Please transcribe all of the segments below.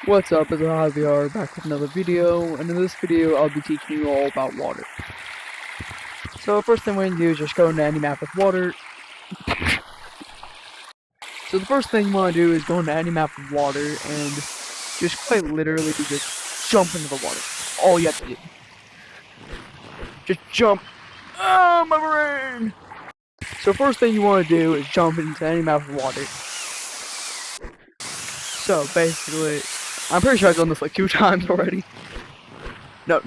What's up, it's Javier back with another video, and in this video I'll be teaching you all about water. So first thing we're going to do is just go into any map with water. So the first thing you want to do is go into any map with water and just quite literally just jump into the water. All you have to do. Just jump. Oh, my brain! So first thing you want to do is jump into any map with water. So basically, I'm pretty sure I've done this like 2 times already. No,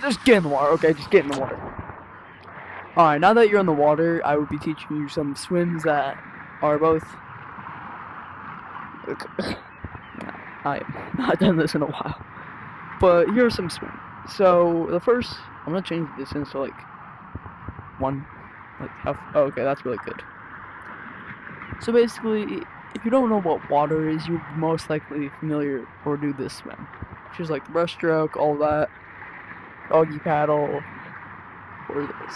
just get in the water, okay? Just get in the water. Alright, now that you're in the water, I will be teaching you some swims that are both... I have not done this in a while. But here are some swims. So, the first... I'm gonna change the distance to, like, 1... Like, half... Oh, okay, that's really good. So basically, if you don't know what water is, you're most likely familiar or do this swim. Which is like the breaststroke, all that. Doggy paddle, or this.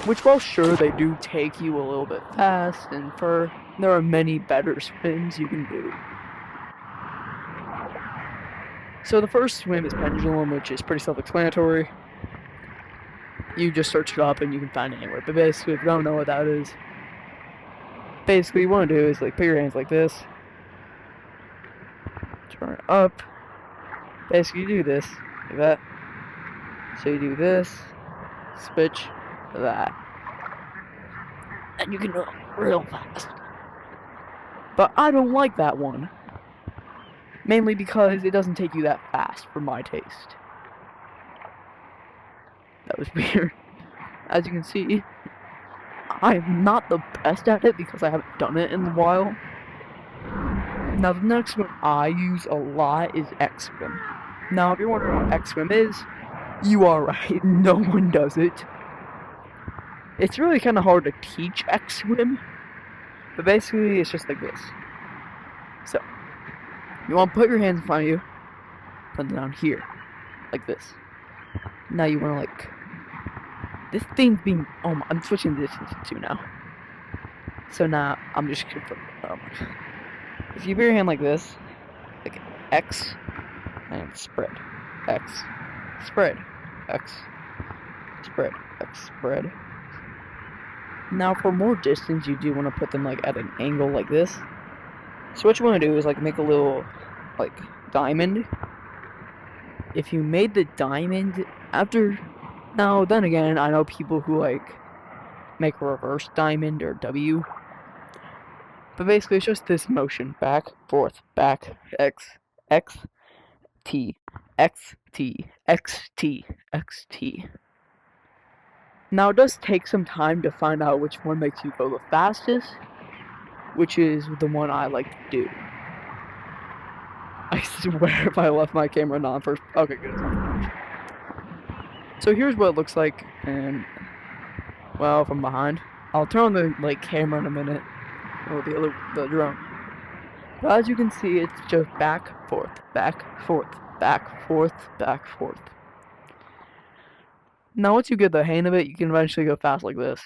Which, while sure they do take you a little bit fast, and there are many better swims you can do. So the first swim is pendulum, which is pretty self-explanatory. You just search it up and you can find it anywhere. But basically, if you don't know what that is, basically what you want to do is like put your hands like this, turn it up. Basically, you do this like that. So you do this, switch that, and you can go real fast. But I don't like that one, mainly because it doesn't take you that fast for my taste. That was weird. As you can see, I'm not the best at it because I haven't done it in a while. Now the next one I use a lot is X-Swim. Now if you're wondering what X-Swim is, you are right, no one does it. It's really kind of hard to teach X-Swim, but basically it's just like this. So, you want to put your hands in front of you, put them down here, like this. Now you want to like, this thing's being, oh my, I'm switching the distance to now. So now, I'm just gonna put, if you put your hand like this, like X, and spread, X, spread, X, spread, X, spread. Now for more distance, you do want to put them like at an angle like this. So what you want to do is like make a little like diamond. If you made the diamond after, now then again, I know people who like make a reverse diamond or W. But basically it's just this motion, back, forth, back, X, X, T, X, T, X, T, X, T. Now it does take some time to find out which one makes you go the fastest, which is the one I like to do. I swear if I left my camera on first. Okay, good. So here's what it looks like, and well, from behind. I'll turn on the like camera in a minute, or the drone. But as you can see, it's just back, forth, back, forth, back, forth, back, forth. Now once you get the hang of it, you can eventually go fast like this.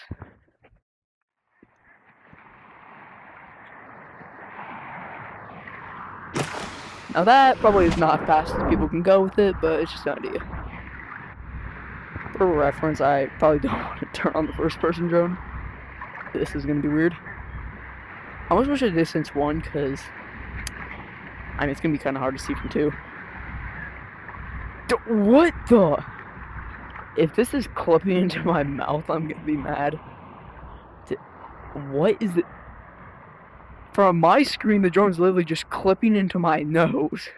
Now that probably is not as fast as people can go with it, but it's just an idea. For reference, I probably don't want to turn on the first person drone. This is going to be weird. I almost wish I did distance 1, because I mean, it's going to be kind of hard to see from 2. What the? If this is clipping into my mouth, I'm going to be mad. What is it? From my screen, the drone's literally just clipping into my nose.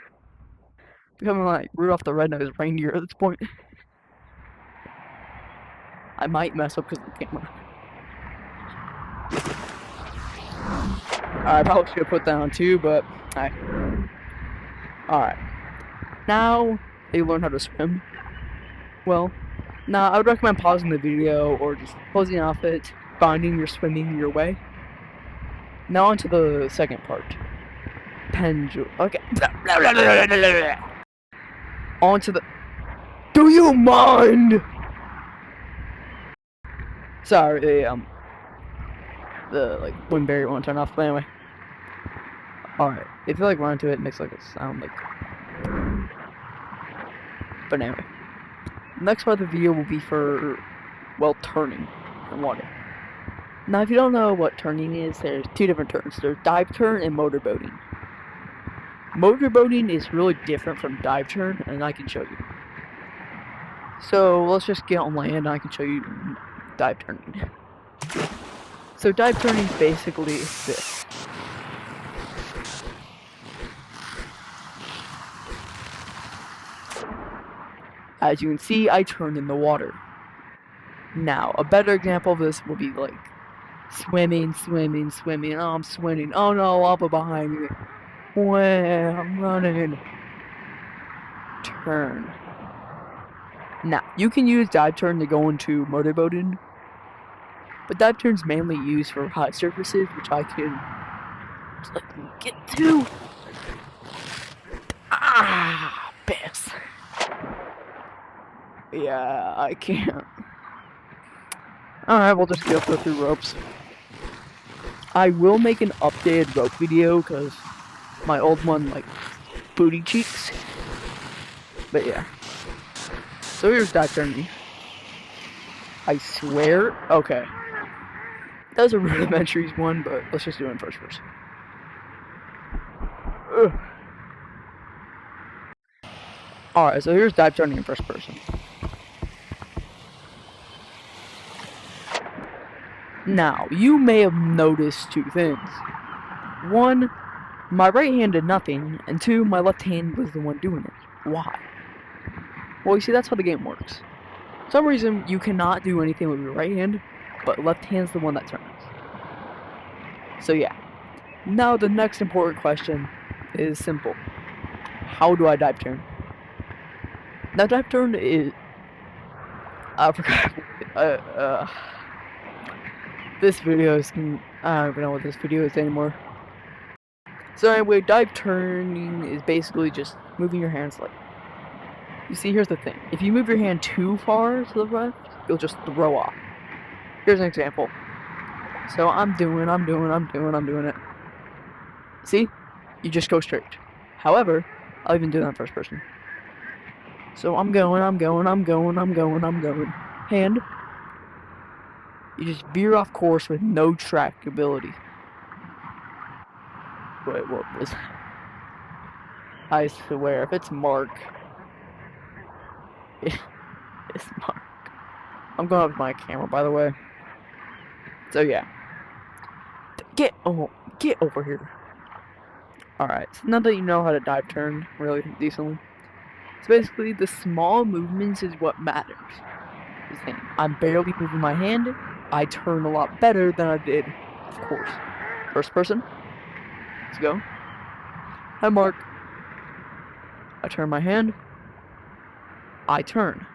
Becoming like Rudolph the Red-Nosed Reindeer at this point. I might mess up because of the camera. I probably should have put that on too, but alright. Now that you learn how to swim, well, now I would recommend pausing the video or just closing off it, finding your swimming your way. Now on to the second part. Pendulum. Okay. On to the... Do you mind? Sorry, the like wind barrier won't turn off, but anyway. Alright, if you like run into it, it makes like a sound like. But anyway, next part of the video will be for, well, turning in water. Now, if you don't know what turning is, there's two different turns. There's dive turn and motorboating. Motorboating is really different from dive turn, and I can show you. So let's just get on land, and I can show you dive turning. So dive turning is basically this. As you can see, I turned in the water. Now, a better example of this would be like swimming. Oh, I'm swimming. Oh no, lava behind me. Well, I'm running. Turn. Now, you can use dive turn to go into motorboating, but dive turn's mainly used for high surfaces, which I can get to. Ah, piss. Yeah, I can't. Alright, we'll just go through ropes. I will make an updated rope video, because my old one, like, booty cheeks. But yeah. So here's dive turning. I swear. Okay. That was a rudimentary one, but let's just do it in first person. Alright, so here's dive turning in first person. Now, you may have noticed two things. One, my right hand did nothing, and two, my left hand was the one doing it. Why? Well, you see, that's how the game works. For some reason, you cannot do anything with your right hand, but left hand's the one that turns. So yeah. Now, the next important question is simple. How do I dive turn? Now, dive turn is... I forgot... This video is... I don't even know what this video is anymore. So anyway, dive turning is basically just moving your hands like... You see, here's the thing. If you move your hand too far to the left, you'll just throw off. Here's an example. So I'm doing it. See? You just go straight. However, I'll even do that in first person. So I'm going. Hand. You just veer off course with no trackability. Wait, what was... I swear, if it's Mark... It's Mark. I'm going up with my camera, by the way. So yeah. Get over here. Alright, so now that you know how to dive turn really decently. So basically, the small movements is what matters. I'm barely moving my hand. I turn a lot better than I did, of course. First person. Let's go. Hi, Mark. I turn my hand. I turn.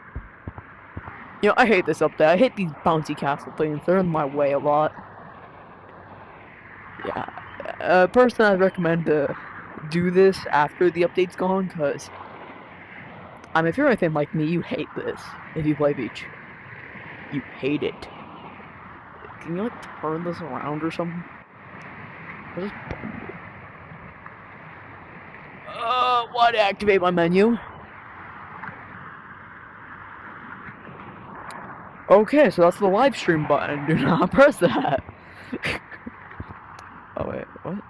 You know, I hate this update. I hate these bouncy castle things. They're in my way a lot. Yeah. Personally, I'd recommend to do this after the update's gone, because... if you're anything like me, you hate this. If you play Beach. You hate it. Can you, like, turn this around or something? Why to activate my menu? Okay, so that's the live stream button. Do not press that. Oh wait, what?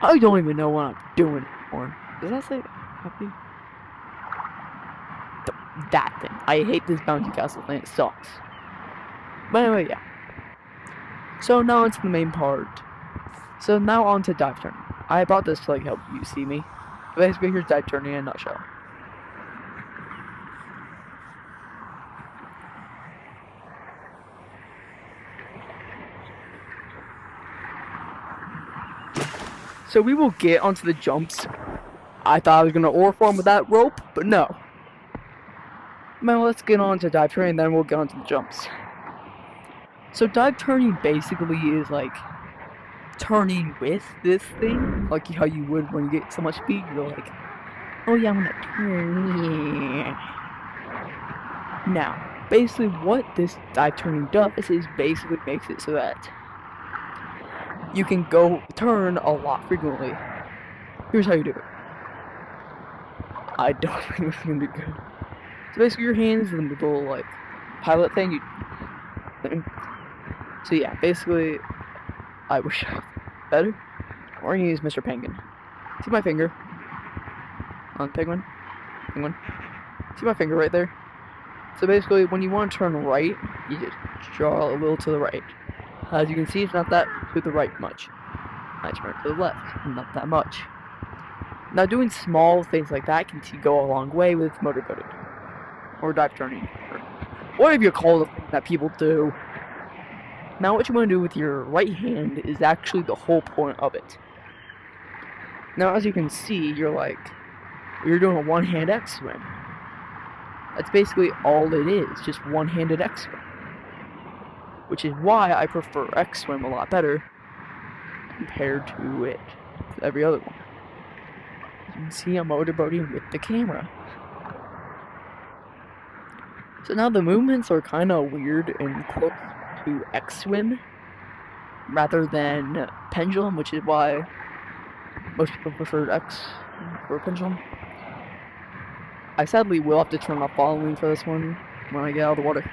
I don't even know what I'm doing anymore. Does that say happy? That thing. I hate this bouncy castle thing. It sucks. But anyway, yeah. So now it's the main part. So now on to dive turn. I brought this to like help you see me. Basically, here's dive turning in a nutshell. So we will get onto the jumps. I thought I was gonna ore farm with that rope, but no. Man, let's get on to dive turning, then we'll get onto the jumps. So dive turning basically is like turning with this thing, like how you would when you get so much speed. You're like, oh yeah, I'm gonna turn. Now, basically what this dive turning does is basically makes it so that you can turn a lot frequently. Here's how you do it. I don't think this is gonna be good. So basically, your hands and the little like pilot thing. So yeah, basically, I wish I was better. We're gonna use Mr. Penguin. See my finger on Penguin? Penguin. See my finger right there? So basically, when you want to turn right, you just draw a little to the right. As you can see, it's not that to the right much. I turn to the left, not that much. Now, doing small things like that can go a long way with motorboating, or dive turning, or whatever you call the thing that people do. Now, what you want to do with your right hand is actually the whole point of it. Now, as you can see, you're doing a one-hand X-swim. That's basically all it is, just one-handed X-swim. Which is why I prefer X-swim a lot better compared to every other one. You can see I'm motorboating with the camera. So now the movements are kind of weird and close to X-swim rather than pendulum, which is why most people prefer X for pendulum. I sadly will have to turn off following for this one when I get out of the water.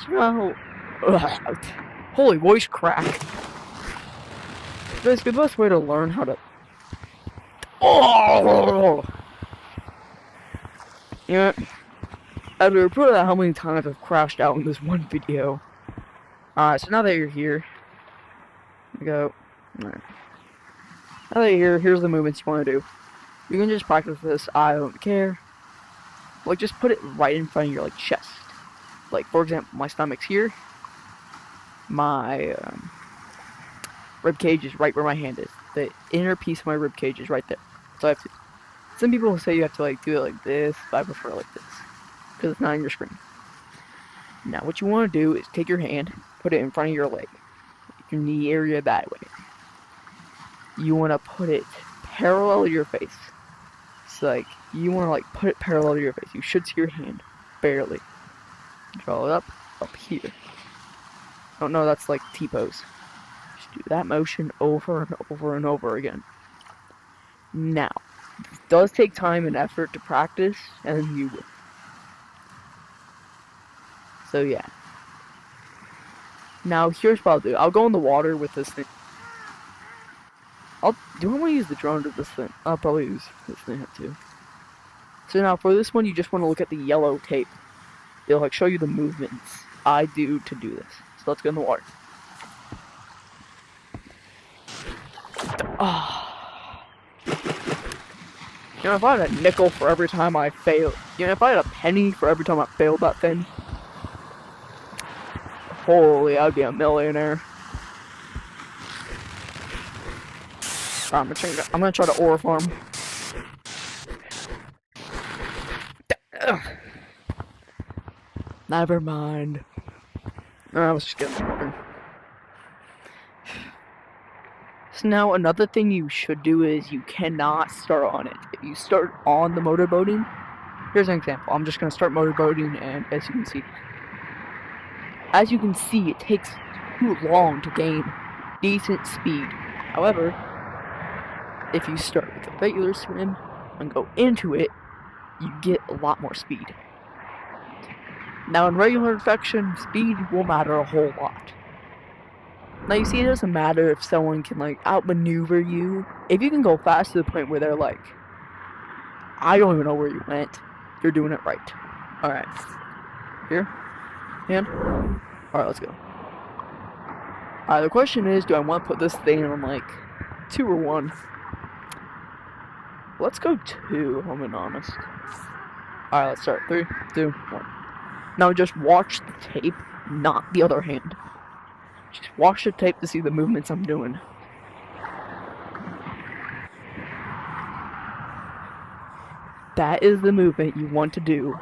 So now, holy voice crack. Basically, the best way to learn how to. Oh! You know, as we reported out how many times I've crashed out in this one video. Alright, so now that you're here, go. Alright. Now that you're here, here's the movements you want to do. You can just practice this, I don't care. Like, just put it right in front of your, chest. Like, for example, my stomach's here. My rib cage is right where my hand is. The inner piece of my rib cage is right there. So I have to. Some people say you have to do it like this, but I prefer like this because it's not on your screen. Now, what you want to do is take your hand, put it in front of your leg, your knee area that way. You want to put it parallel to your face. So you want to put it parallel to your face. You should see your hand barely. Draw it up here. Oh no, that's like T-pose. Just do that motion over and over and over again. Now, it does take time and effort to practice, and you will. So yeah. Now here's what I'll do. I'll go in the water with this thing. Do I want to use the drone to this thing? I'll probably use this thing too. So now for this one, you just want to look at the yellow tape. It'll show you the movements I do to do this. So let's go in the water. You know, if I had a nickel for every time I failed, if I had a penny for every time I failed that thing, holy, I'd be a millionaire. I'm gonna try to ore farm. Never mind. I was just getting water. So now another thing you should do is you cannot start on it. If you start on the motorboating, here's an example. I'm just gonna start motorboating, and as you can see, it takes too long to gain decent speed. However, if you start with a regular swim and go into it, you get a lot more speed. Now in regular infection, speed will matter a whole lot. Now you see, it doesn't matter if someone can outmaneuver you. If you can go fast to the point where they're I don't even know where you went, you're doing it right. Alright. Here. Hand. Alright, let's go. Alright, the question is, do I want to put this thing on 2 or 1? Let's go 2, if I'm being honest. Alright, let's start. 3, 2, 1. Now just watch the tape, not the other hand. Just watch the tape to see the movements I'm doing. That is the movement you want to do.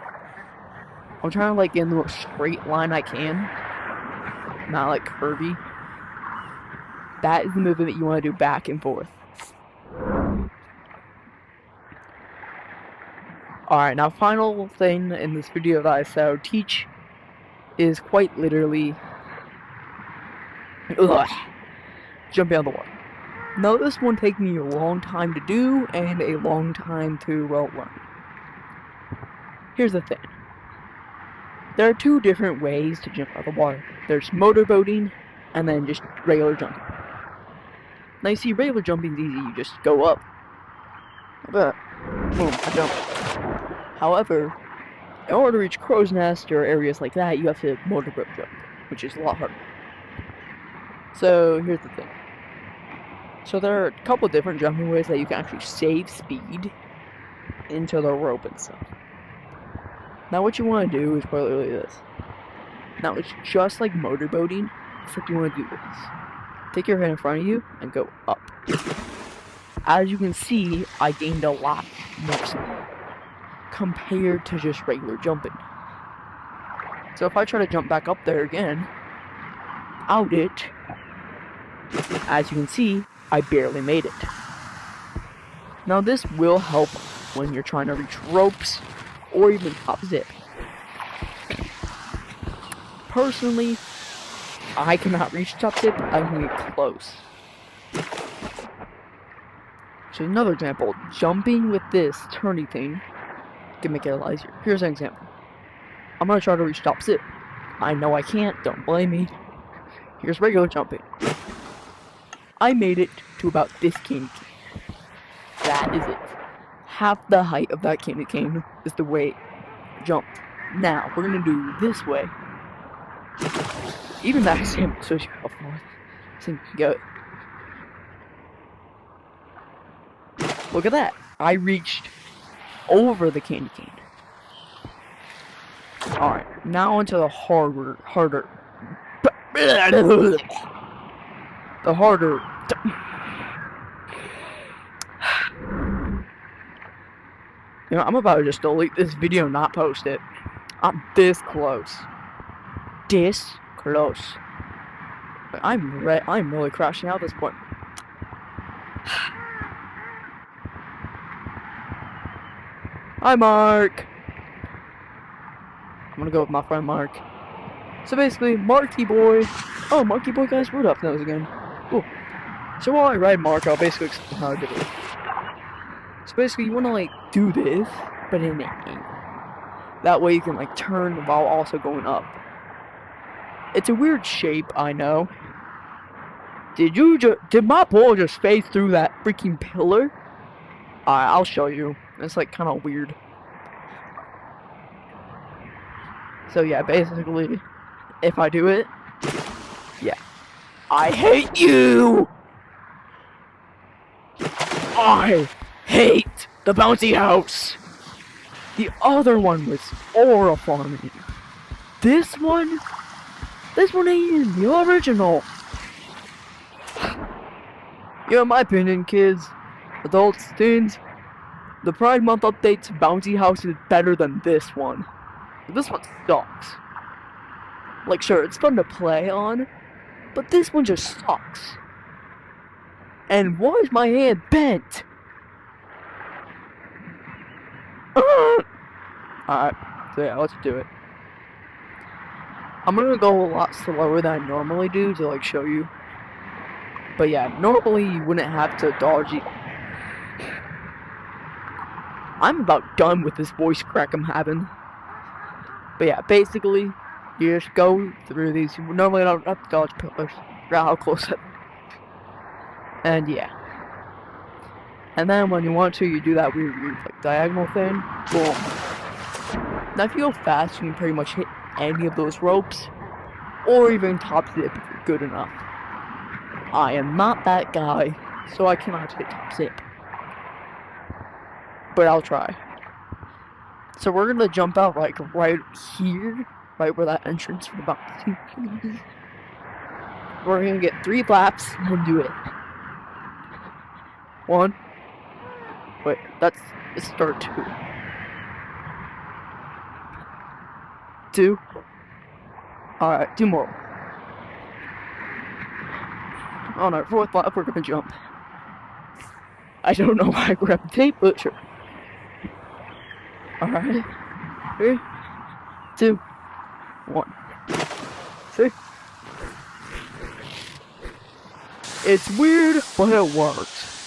I'm trying to get in the most straight line I can. Not curvy. That is the movement you want to do back and forth. Alright, now final thing in this video that I said I would teach is quite literally jumping out of the water. Now this one takes me a long time to do and a long time to, well, learn. Here's the thing. There are two different ways to jump out of the water. There's motorboating and then just regular jumping. Now you see, regular jumping is easy. You just go up. Boom, I jump. However, in order to reach Crow's Nest or areas like that, you have to motorboat jump, which is a lot harder. So here's the thing. So there are a couple different jumping ways that you can actually save speed into the rope and stuff. Now what you want to do is probably this. Now it's just like motorboating, except you want to do this. Take your hand in front of you and go up. As you can see, I gained a lot more speed compared to just regular jumping. So if I try to jump back up there again, out it, as you can see, I barely made it. Now this will help when you're trying to reach ropes or even top zip. Personally, I cannot reach top zip, I can get close. So another example, jumping with this turny thing can make it a lot easier. Here's an example. I'm gonna try to reach top zip. I know I can't, don't blame me. Here's regular jumping. I made it to about this candy cane. That is it. Half the height of that candy cane is the way I jumped. Now, we're gonna do this way. Even that example shows you how far this thing can go. Look at that. I reached over the candy cane. Alright, now onto the harder. The harder. You know, I'm about to just delete this video and not post it. I'm this close. This close. I'm really crashing out at this point. Hi, Mark. I'm gonna go with my friend Mark. So basically, Marky Boy. Oh, Monkey Boy guys, Rudolph knows again. Cool. So while I ride Mark, I'll basically explain how to do it. So basically, you want to like do this, but in an angle. That way you can like turn while also going up. It's a weird shape, I know. Did my ball just phase through that freaking pillar? I'll show you. It's like kind of weird. So yeah, basically, if I do it, yeah. I hate you! I hate the bouncy house! The other one was horrifying. This one ain't even the original. You know, in my opinion, kids, adults, teens, the Pride Month update's bouncy house is better than this one. This one sucks. Like, sure, it's fun to play on, but this one just sucks. And why is my hand bent? Alright, so yeah, let's do it. I'm gonna go a lot slower than I normally do to like show you. But yeah, normally you wouldn't have to dodge it. I'm about done with this voice crack I'm having. But yeah, basically, you just go through these. Normally I don't have to dodge pillars. Forgot how close I am. And yeah. And then when you want to, you do that weird like diagonal thing. Boom. Now if you go fast, you can pretty much hit any of those ropes. Or even top zip if you're good enough. I am not that guy, so I cannot hit top zip. But I'll try. So we're gonna jump out like right here, right where that entrance for the bouncy is. We're gonna get 3 laps and do it. 1. Wait, it's start 2. 2. Alright, 2 more. On our 4th lap, we're gonna jump. I don't know why I grabbed tape, but sure. Alright. 3, 2, 1. See? It's weird, but it works.